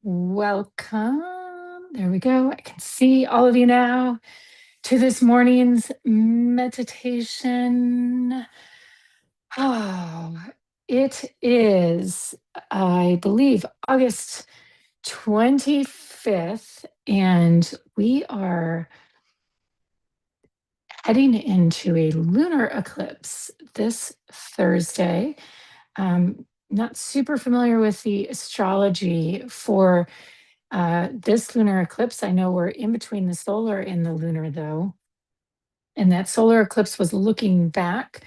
Welcome. There we go. I can see all of you now to this morning's meditation. Oh, it is, I believe, August 25th, and we are heading into a lunar eclipse this Thursday. Not super familiar with the astrology for this lunar eclipse. I know we're in between the solar and the lunar, though. And that solar eclipse was looking back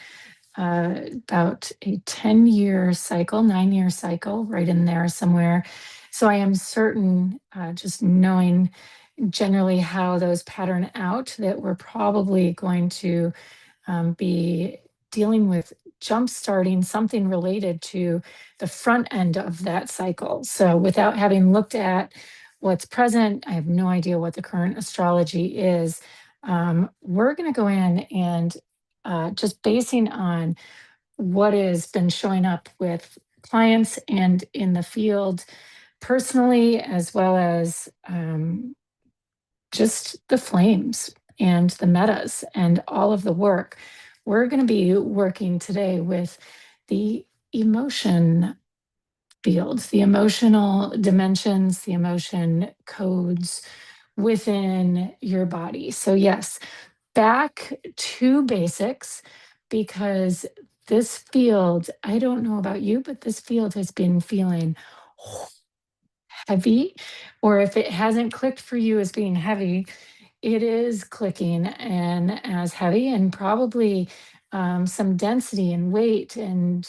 about a 10-year cycle, 9-year cycle, right in there somewhere. So I am certain, just knowing generally how those pattern out, that we're probably going to be dealing with jump starting something related to the front end of that cycle. So without having looked at what's present, I have no idea what the current astrology is. We're going to go in and just basing on what has been showing up with clients and in the field personally, as well as just the flames and the metas and all of the work. We're going to be working today with the emotion fields, the emotional dimensions, the emotion codes within your body. So, yes, back to basics, because this field, I don't know about you, but this field has been feeling heavy, or if it hasn't clicked for you as being heavy, it is clicking and as heavy, and probably some density and weight and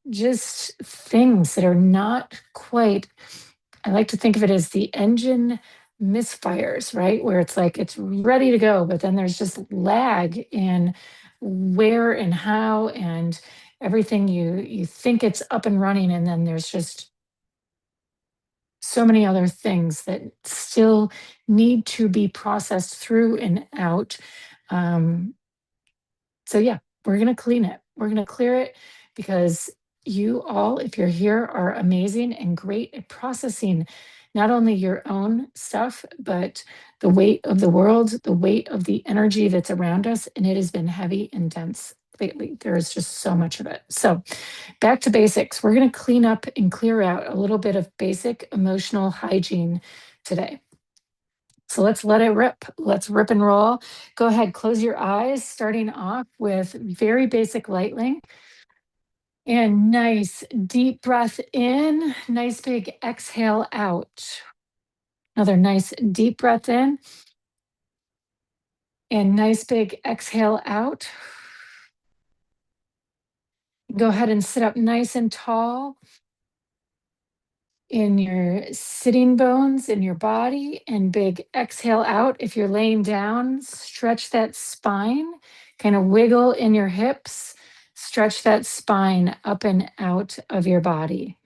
just things that are not quite. I like to think of it as the engine misfires, right? Where it's like it's ready to go, but then there's just lag in where and how and everything. You think it's up and running, and then there's just so many other things that still need to be processed through and out. Um, so yeah, we're going to clean it. We're going to clear it, because you all, if you're here, are amazing and great at processing not only your own stuff, but the weight of the world, the weight of the energy that's around us. And it has been heavy and dense lately. There is just so much of it. So back to basics. We're going to clean up and clear out a little bit of basic emotional hygiene today. So let's let it rip. Let's rip and roll. Go ahead, close your eyes, starting off with very basic light link. And nice deep breath in, nice big exhale out. Another nice deep breath in, and nice big exhale out. Go ahead and sit up nice and tall in your sitting bones in your body, and big exhale out. If you're laying down, stretch that spine, kind of wiggle in your hips, stretch that spine up and out of your body.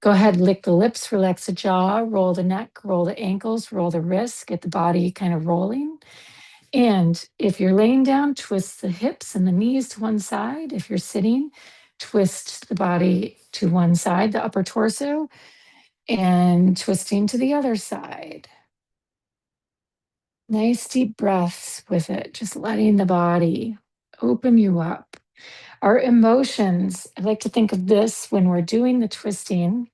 Go ahead, lick the lips, relax the jaw, roll the neck, roll the ankles, roll the wrists, get the body kind of rolling. And if you're laying down, twist the hips and the knees to one side. If you're sitting, twist the body to one side, the upper torso, and twisting to the other side. Nice deep breaths with it, just letting the body open you up. Our emotions, I like to think of this when we're doing the twisting,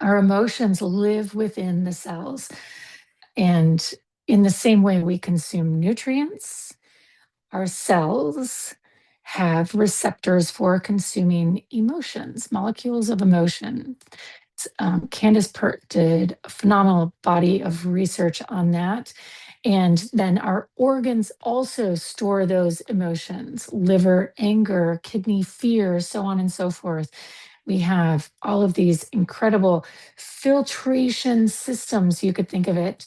our emotions live within the cells. And in the same way we consume nutrients, our cells have receptors for consuming emotions, molecules of emotion. Candace Pert did a phenomenal body of research on that. And then our organs also store those emotions: liver, anger, kidney, fear, so on and so forth. We have all of these incredible filtration systems. You could think of it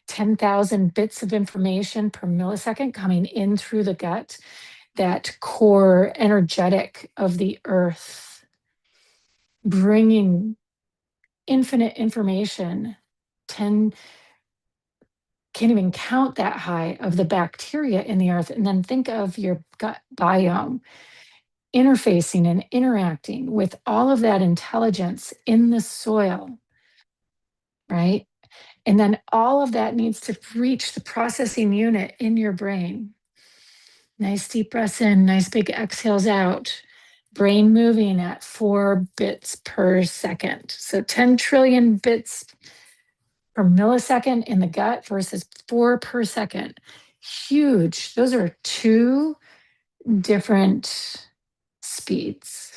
10,000 bits of information per millisecond coming in through the gut, that core energetic of the earth, bringing infinite information. 10 can't even count that high of the bacteria in the earth. And then think of your gut biome interfacing and interacting with all of that intelligence in the soil. right? And then all of that needs to reach the processing unit in your brain. Nice deep breaths in, nice big exhales out. Brain moving at 4 bits per second. So 10 trillion bits per millisecond in the gut versus 4 per second. Huge. Those are two different speeds.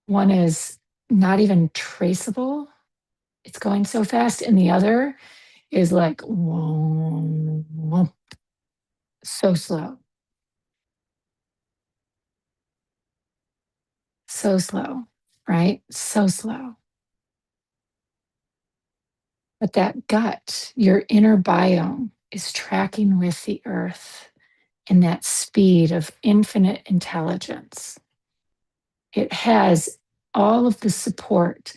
One is not even traceable, it's going so fast, and the other is like whoa, whoa, so slow, so slow, right? So slow. But that gut, your inner biome, is tracking with the earth in that speed of infinite intelligence. It has all of the support,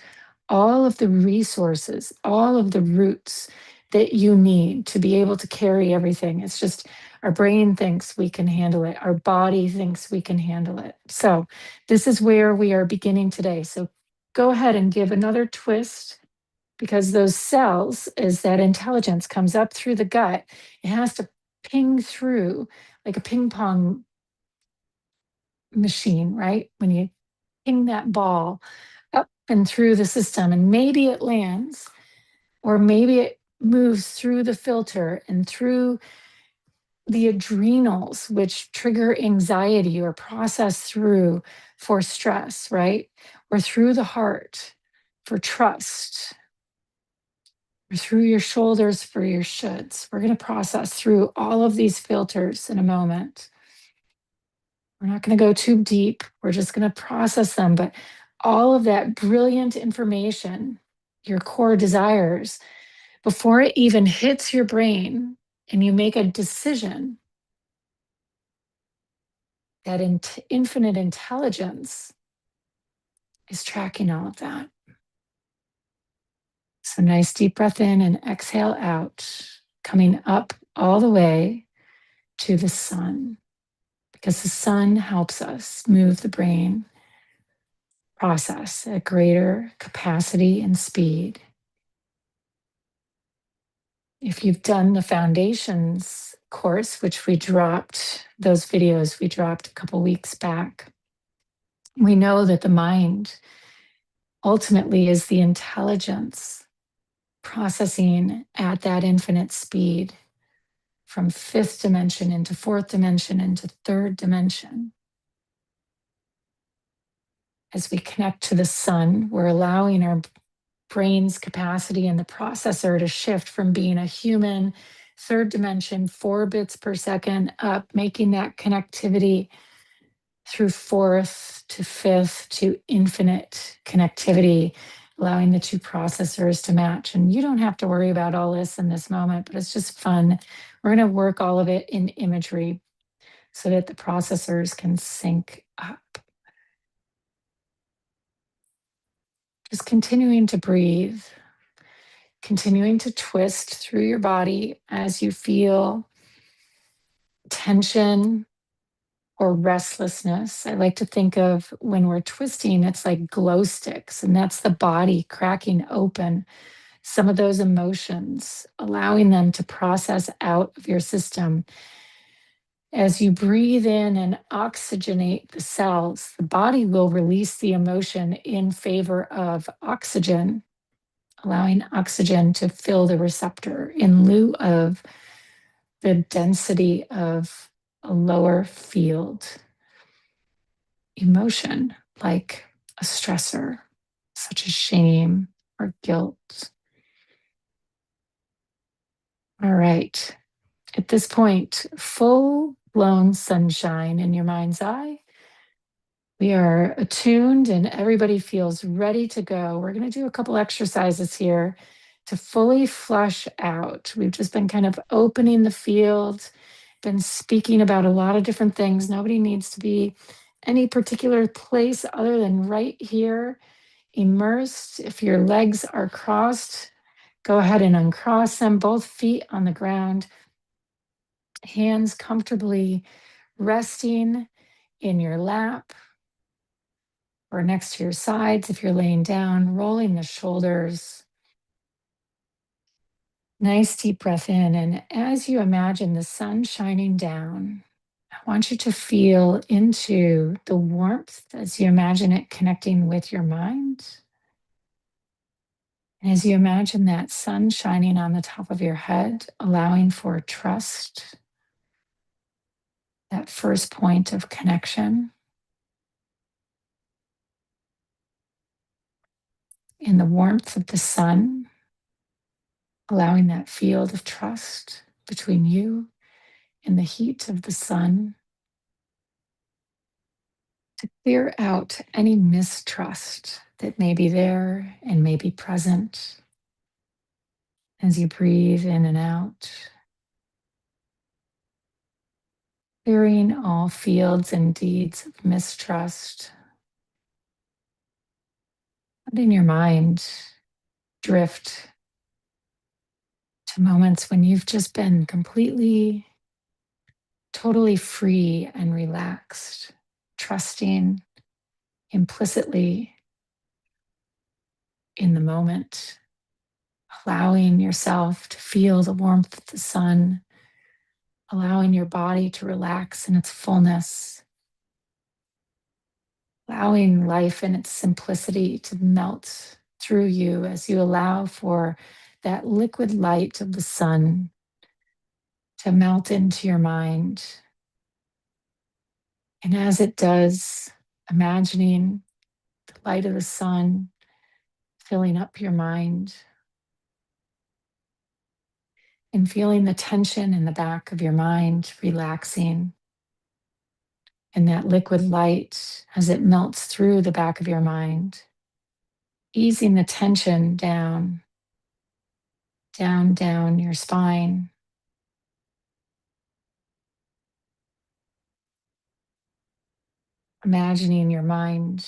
all of the resources, all of the roots that you need to be able to carry everything. It's just our brain thinks we can handle it, our body thinks we can handle it. So, this is where we are beginning today. So, go ahead and give another twist because those cells, as that intelligence comes up through the gut, it has to ping through like a ping pong machine, right? When you ping that ball up and through the system, and maybe it lands, or maybe it moves through the filter and through the adrenals, which trigger anxiety or process through for stress, right? Or through the heart for trust, or through your shoulders for your shoulds. We're going to process through all of these filters in a moment. We're not going to go too deep. We're just going to process them. But all of that brilliant information, your core desires, before it even hits your brain and you make a decision, that infinite intelligence is tracking all of that. So, nice deep breath in and exhale out, coming up all the way to the sun, because the sun helps us move the brain process at greater capacity and speed. If you've done the foundations course, which we dropped, those videos we dropped a couple weeks back, we know that the mind ultimately is the intelligence processing at that infinite speed from fifth dimension into fourth dimension into third dimension. As we connect to the sun, we're allowing our brain's capacity in the processor to shift from being a human third dimension, 4 bits per second up, making that connectivity through fourth to fifth to infinite connectivity, allowing the two processors to match. And you don't have to worry about all this in this moment, but it's just fun. We're going to work all of it in imagery so that the processors can sync up. Just continuing to breathe, continuing to twist through your body as you feel tension or restlessness. I like to think of when we're twisting, it's like glow sticks, and that's the body cracking open some of those emotions, allowing them to process out of your system. As you breathe in and oxygenate the cells, the body will release the emotion in favor of oxygen, allowing oxygen to fill the receptor in lieu of the density of a lower field emotion, like a stressor, such as shame or guilt. All right. At this point, full blown sunshine in your mind's eye. We are attuned and everybody feels ready to go. We're going to do a couple exercises here to fully flush out. We've just been kind of opening the field, been speaking about a lot of different things. Nobody needs to be any particular place other than right here, immersed. If your legs are crossed, go ahead and uncross them, both feet on the ground, hands comfortably resting in your lap or next to your sides if you're laying down, rolling the shoulders, Nice deep breath in. And as you imagine the sun shining down, I want you to feel into the warmth as you imagine it connecting with your mind. And as you imagine that sun shining on the top of your head, allowing for trust, that first point of connection, in the warmth of the sun, allowing that field of trust between you and the heat of the sun to clear out any mistrust that may be there and may be present as you breathe in and out, clearing all fields and deeds of mistrust. Letting your mind drift to moments when you've just been completely, totally free and relaxed, trusting implicitly in the moment, allowing yourself to feel the warmth of the sun, allowing your body to relax in its fullness, allowing life in its simplicity to melt through you as you allow for that liquid light of the sun to melt into your mind. And as it does, imagining the light of the sun filling up your mind and feeling the tension in the back of your mind relaxing. And that liquid light as it melts through the back of your mind, easing the tension down, down, down your spine. Imagining your mind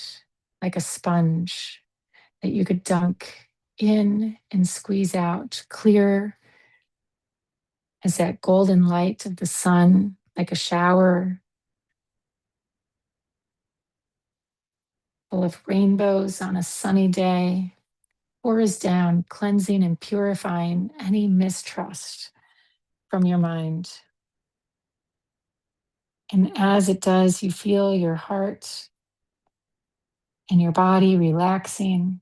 like a sponge that you could dunk in and squeeze out, clear as that golden light of the sun, like a shower full of rainbows on a sunny day, pours down, cleansing and purifying any mistrust from your mind. And as it does, you feel your heart and your body relaxing,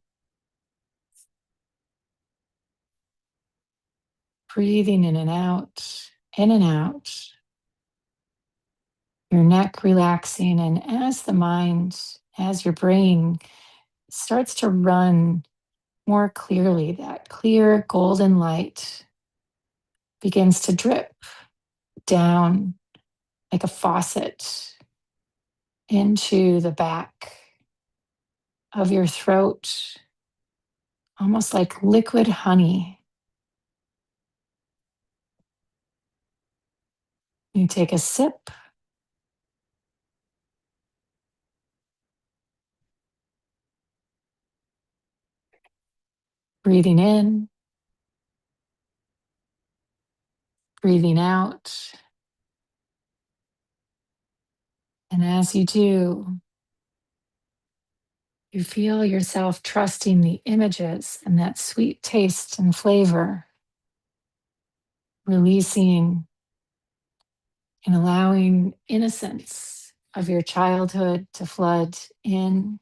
breathing in and out, your neck relaxing. And as the mind, as your brain starts to run more clearly, that clear golden light begins to drip down like a faucet into the back of your throat, almost like liquid honey. You take a sip, breathing in, breathing out. And as you do, you feel yourself trusting the images and that sweet taste and flavor, releasing and allowing innocence of your childhood to flood in,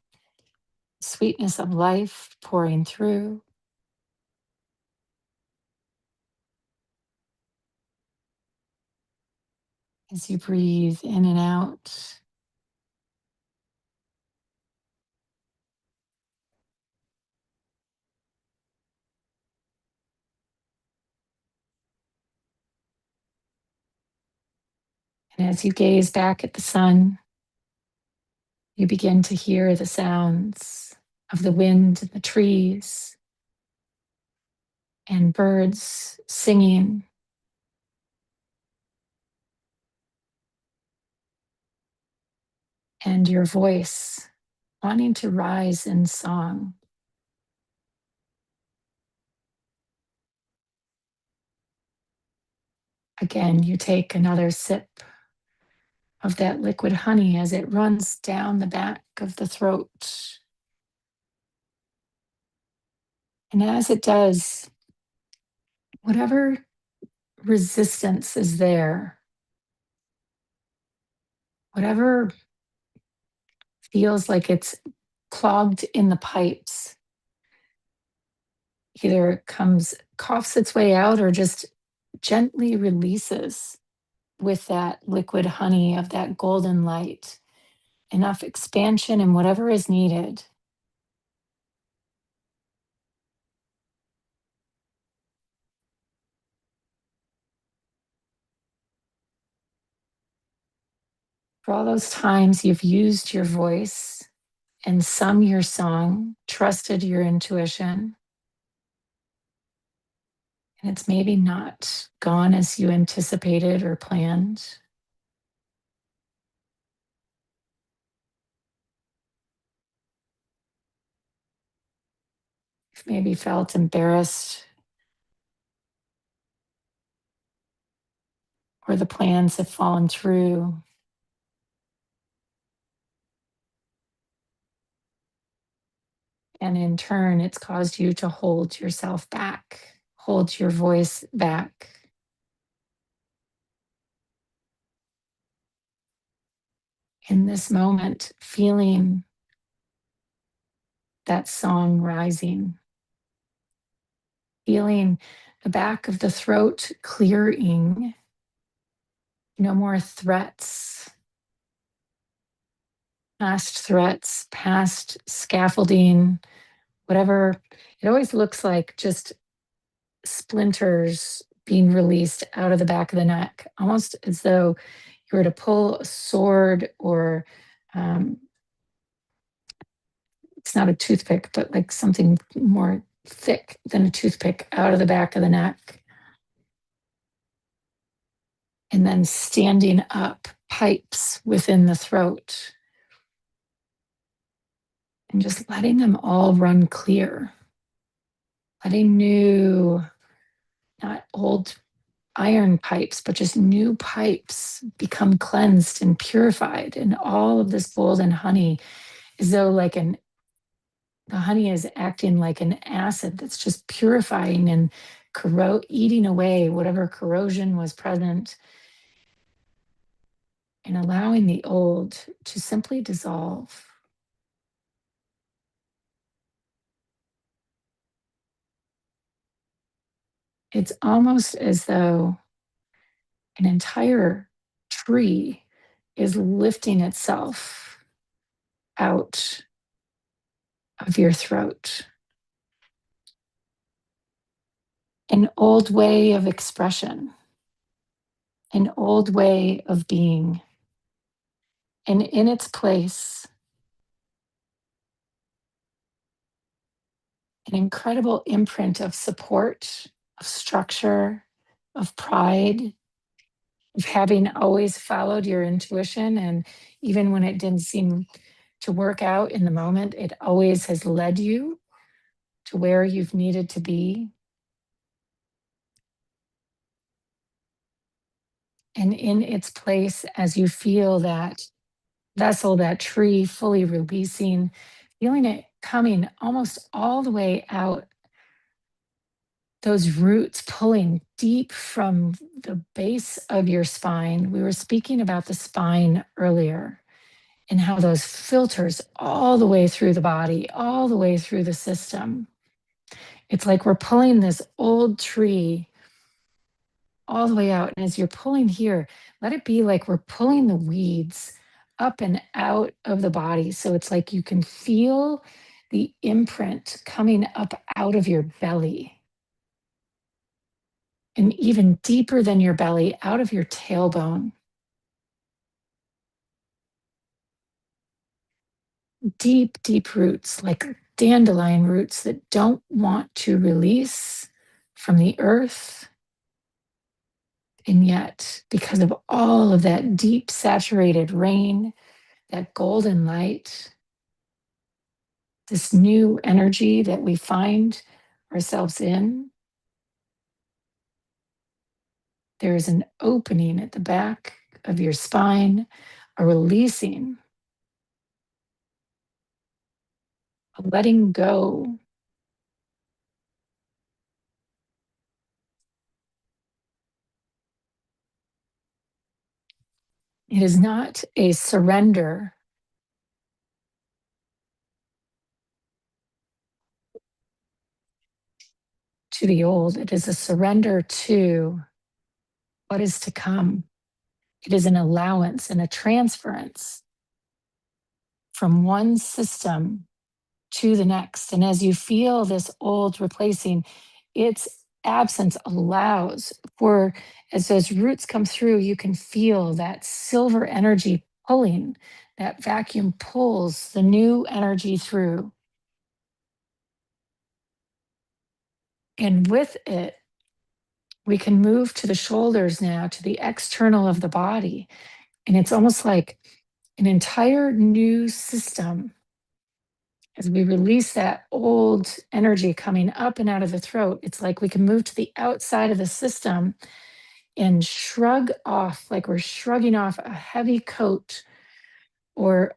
sweetness of life pouring through. As you breathe in and out, and as you gaze back at the sun, you begin to hear the sounds of the wind in the trees and birds singing, and your voice wanting to rise in song. Again, you take another sip of that liquid honey as it runs down the back of the throat. And as it does, Whatever resistance is there, whatever feels like it's clogged in the pipes, either it comes, coughs its way out, or just gently releases with that liquid honey of that golden light, enough expansion and whatever is needed. For all those times you've used your voice and sung your song, trusted your intuition, and it's maybe not gone as you anticipated or planned. You've maybe felt embarrassed, or the plans have fallen through. And in turn, it's caused you to hold yourself back, hold your voice back. In this moment, feeling that song rising, feeling the back of the throat clearing, no more threats, past scaffolding, whatever. It always looks like just splinters being released out of the back of the neck, almost as though you were to pull a sword, or um, it's not a toothpick, but like something more thick than a toothpick out of the back of the neck. And then standing up, pipes within the throat, and just letting them all run clear, letting new, not old iron pipes, but just new pipes become cleansed and purified. And all of this golden honey, as though like the honey is acting like an acid that's just purifying and eating away whatever corrosion was present, and allowing the old to simply dissolve. It's almost as though an entire tree is lifting itself out of your throat. An old way of expression, an old way of being. And in its place, an incredible imprint of support, of structure, of pride, of having always followed your intuition. And even when it didn't seem to work out in the moment, it always has led you to where you've needed to be. And in its place, as you feel that vessel, that tree fully releasing, feeling it coming almost all the way out, those roots pulling deep from the base of your spine. We were speaking about the spine earlier, and how those filters all the way through the body, all the way through the system. It's like we're pulling this old tree all the way out. And as you're pulling here, let it be like we're pulling the weeds up and out of the body. So it's like you can feel the imprint coming up out of your belly, and even deeper than your belly, out of your tailbone. Deep, deep roots, like dandelion roots that don't want to release from the earth. And yet, because of all of that deep, saturated rain, that golden light, this new energy that we find ourselves in, there is an opening at the back of your spine, a releasing, a letting go It is not a surrender to the old, it is a surrender to what is to come. It is an allowance and a transference from one system to the next. And as you feel this old replacing, its absence allows for, as those roots come through, you can feel that silver energy pulling, that vacuum pulls the new energy through. And with it, we can move to the shoulders now, to the external of the body. And it's almost like an entire new system as we release that old energy coming up and out of the throat. It's like we can move to the outside of the system and shrug off, like we're shrugging off a heavy coat or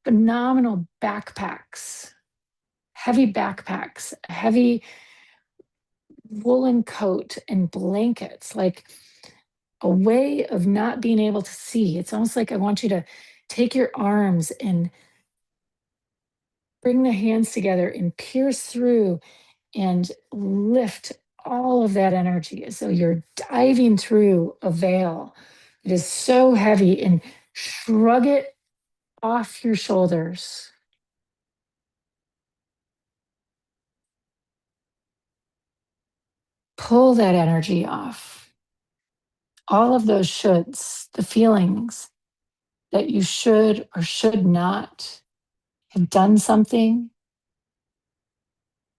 phenomenal backpacks, heavy backpacks, a heavy woolen coat and blankets, like a way of not being able to see. It's almost like I want you to take your arms and bring the hands together and pierce through and lift all of that energy as though you're diving through a veil that is so heavy, and shrug it off your shoulders. Pull that energy off. All of those shoulds, the feelings that you should or should not have done something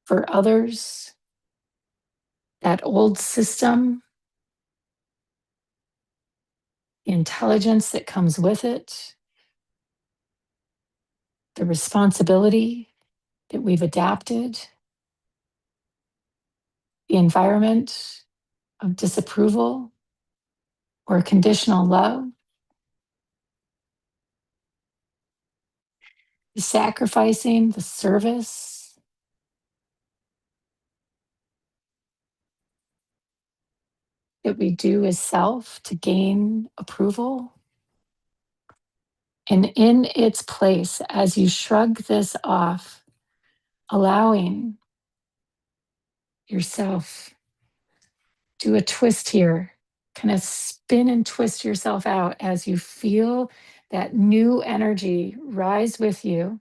for others, that old system, the intelligence that comes with it, the responsibility that we've adapted, the environment of disapproval or conditional love, the sacrificing, the service, that we do as self to gain approval. And in its place, as you shrug this off, allowing yourself, do a twist here, kind of spin and twist yourself out as you feel that new energy rise with you.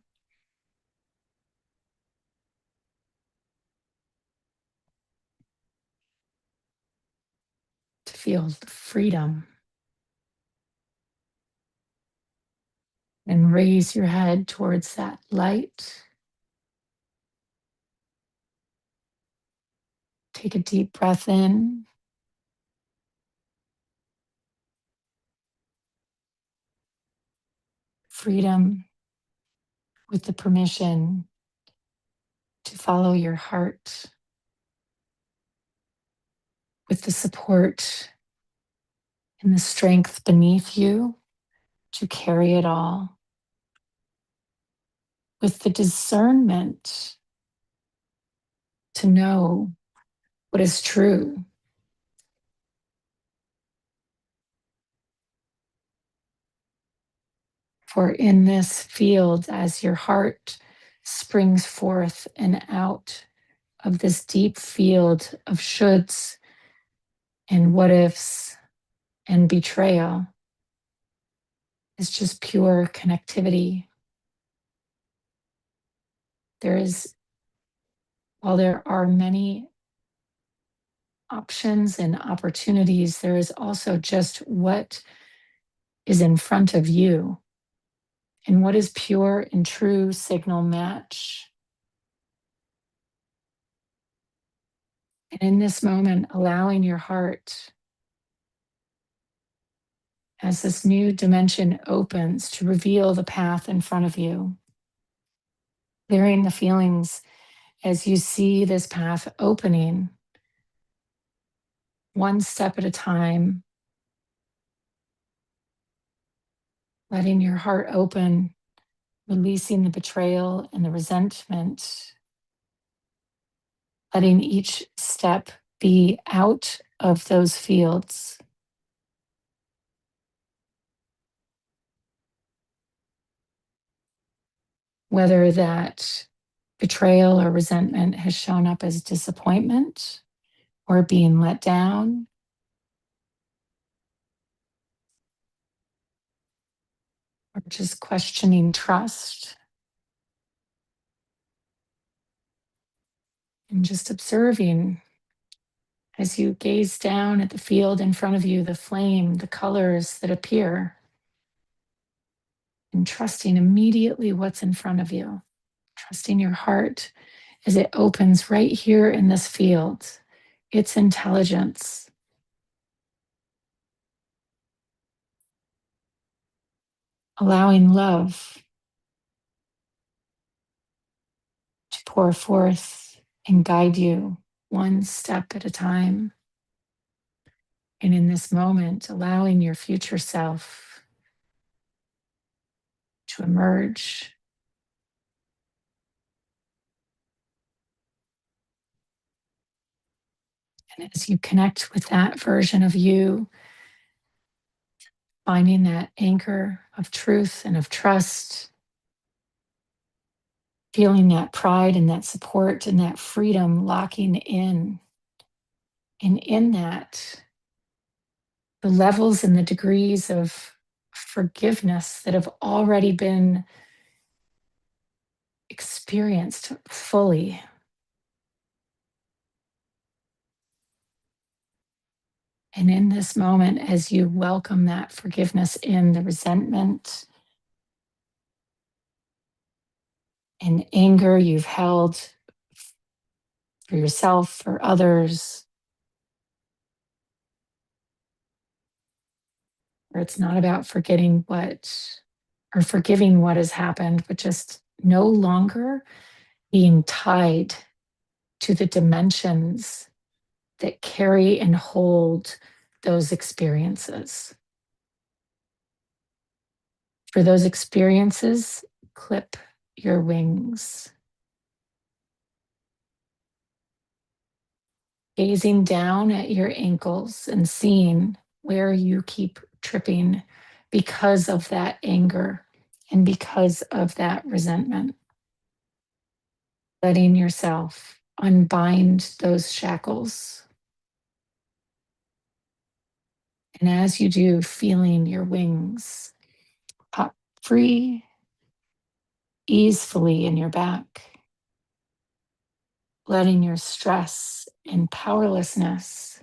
To feel freedom. And raise your head towards that light. Take a deep breath in. Freedom with the permission to follow your heart, with the support and the strength beneath you to carry it all, with the discernment to know what is true. For in this field, as your heart springs forth and out of this deep field of shoulds and what ifs and betrayal, is just pure connectivity. There is, while there are many options and opportunities, there is also just what is in front of you and what is pure and true signal match. And in this moment, allowing your heart, as this new dimension opens, to reveal the path in front of you, clearing the feelings as you see this path opening, one step at a time, letting your heart open, releasing the betrayal and the resentment, letting each step be out of those fields. whether that betrayal or resentment has shown up as disappointment or being let down, or just questioning trust, and just observing as you gaze down at the field in front of you, the flame, the colors that appear, and trusting immediately what's in front of you, trusting your heart as it opens right here in this field, its intelligence, allowing love to pour forth and guide you one step at a time. And in this moment, allowing your future self to emerge. And as you connect with that version of you, finding that anchor of truth and of trust, feeling that pride and that support and that freedom locking in. And in that, the levels and the degrees of forgiveness that have already been experienced fully. And in this moment, as you welcome that forgiveness in, the resentment and anger you've held for yourself, for others, where it's not about forgetting what or forgiving what has happened, but just no longer being tied to the dimensions that carry and hold those experiences. For those experiences, clip your wings. Gazing down at your ankles and seeing where you keep tripping because of that anger and because of that resentment. Letting yourself unbind those shackles. And as you do, feeling your wings pop free, easefully in your back. Letting your stress and powerlessness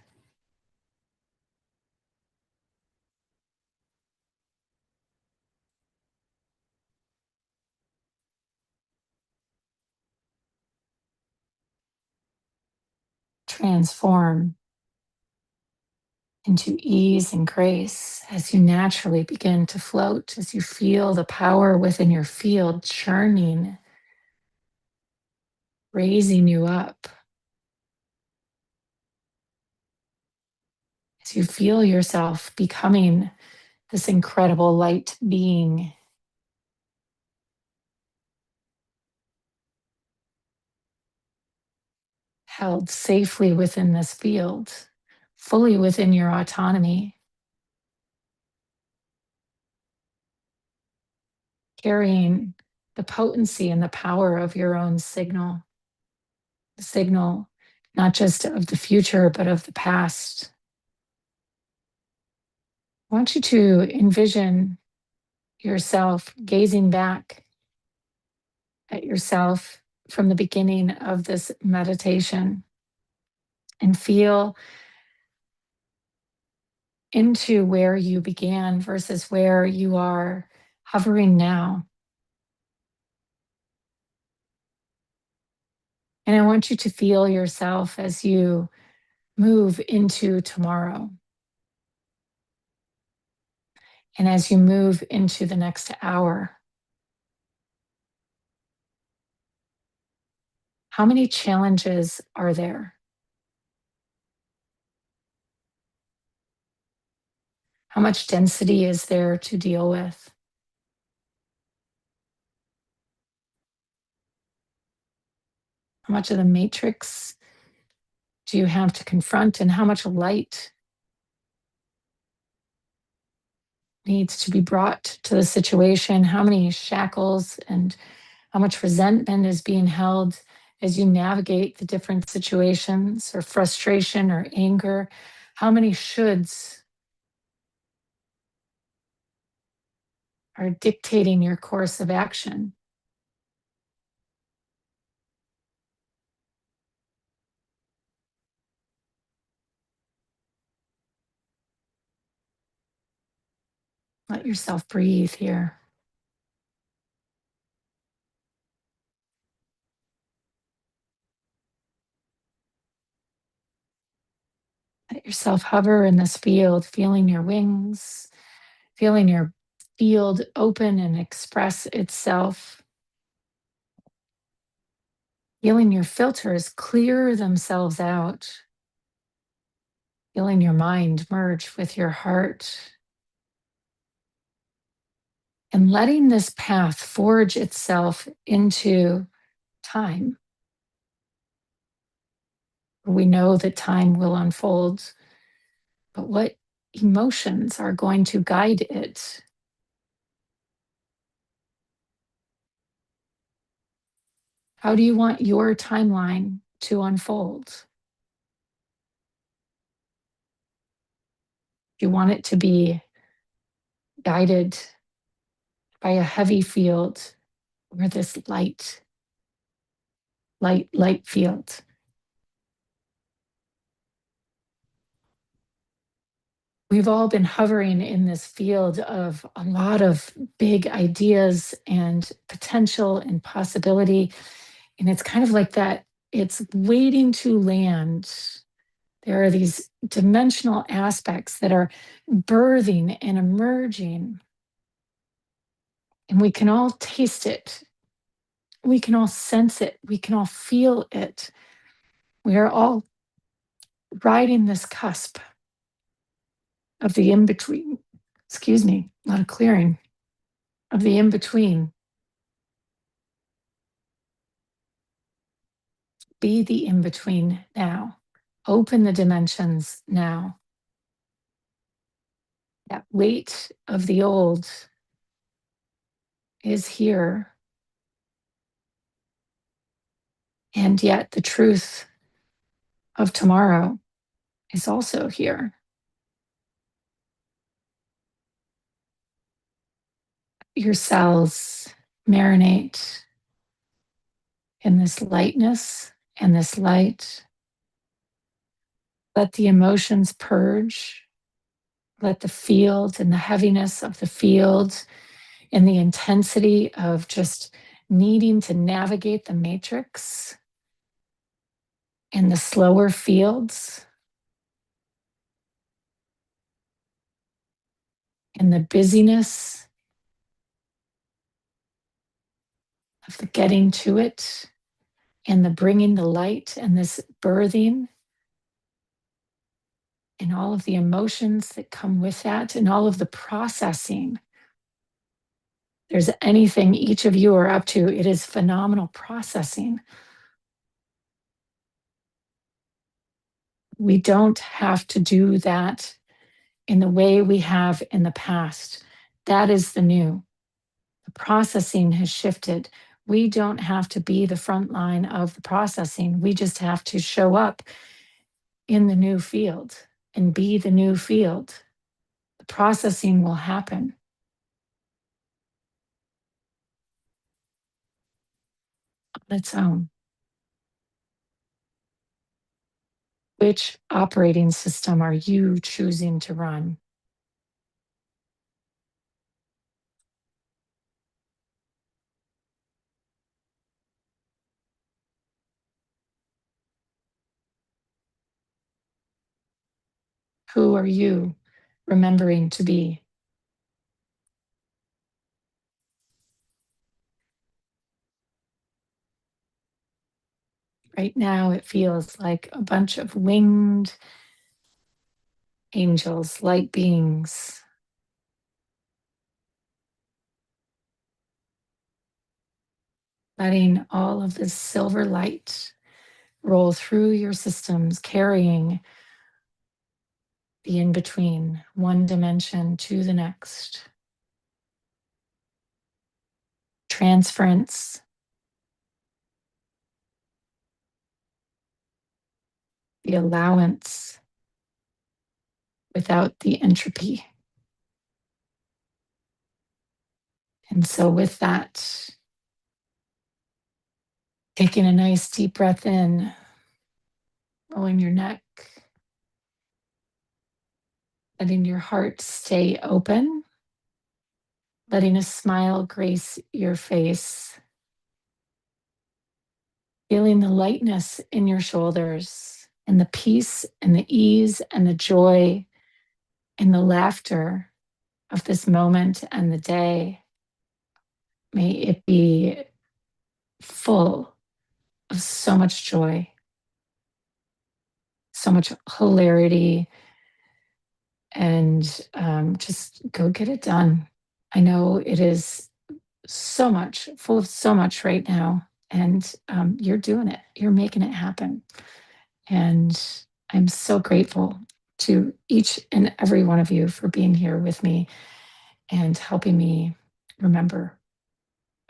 transform into ease and grace as you naturally begin to float, as you feel the power within your field churning, raising you up, as you feel yourself becoming this incredible light being. Held safely within this field, fully within your autonomy, carrying the potency and the power of your own signal, the signal not just of the future, but of the past. I want you to envision yourself gazing back at yourself from the beginning of this meditation and feel into where you began versus where you are hovering now. And I want you to feel yourself as you move into tomorrow. And as you move into the next hour, how many challenges are there? How much density is there to deal with? How much of the matrix do you have to confront, and how much light needs to be brought to the situation? How many shackles and How much resentment is being held as you navigate the different situations, or frustration or anger? How many shoulds are dictating your course of action? Let yourself breathe here. Let yourself hover in this field, feeling your wings, feeling your field open and express itself, feeling your filters clear themselves out, feeling your mind merge with your heart, and letting this path forge itself into time. We know that time will unfold, but what emotions are going to guide it? How do you want your timeline to unfold? Do you want it to be guided by a heavy field, or this light field? We've all been hovering in this field of a lot of big ideas and potential and possibility. And it's kind of like that, it's waiting to land. There are these dimensional aspects that are birthing and emerging, and we can all taste it. We can all sense it. We can all feel it. We are all riding this cusp of the in between. Excuse me, a lot of clearing of the in between. Be the in between now. Open the dimensions now. That weight of the old is here. And yet the truth of tomorrow is also here. Your cells marinate in this lightness and this light. Let the emotions purge. Let the field and the heaviness of the field and the intensity of just needing to navigate the matrix and the slower fields and the busyness of the getting to it and the bringing the light and this birthing and all of the emotions that come with that and all of the processing. There's anything each of you are up to, it is phenomenal processing. We don't have to do that in the way we have in the past. That is the new. The processing has shifted. We don't have to be the front line of the processing. We just have to show up in the new field and be the new field. The processing will happen on its own. Which operating system are you choosing to run? Who are you remembering to be? Right now, it feels like a bunch of winged angels, light beings, letting all of this silver light roll through your systems, carrying the in between, one dimension to the next. Transference the allowance without the entropy. And so, with that, taking a nice deep breath in, rolling your neck, letting your heart stay open, letting a smile grace your face, feeling the lightness in your shoulders and the peace and the ease and the joy and the laughter of this moment and the day. May it be full of so much joy, so much hilarity, and just go get it done. I know it is so much, full of so much right now, and you're doing it, you're making it happen. And I'm so grateful to each and every one of you for being here with me and helping me remember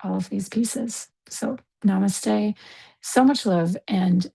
all of these pieces. So, namaste, so much love, and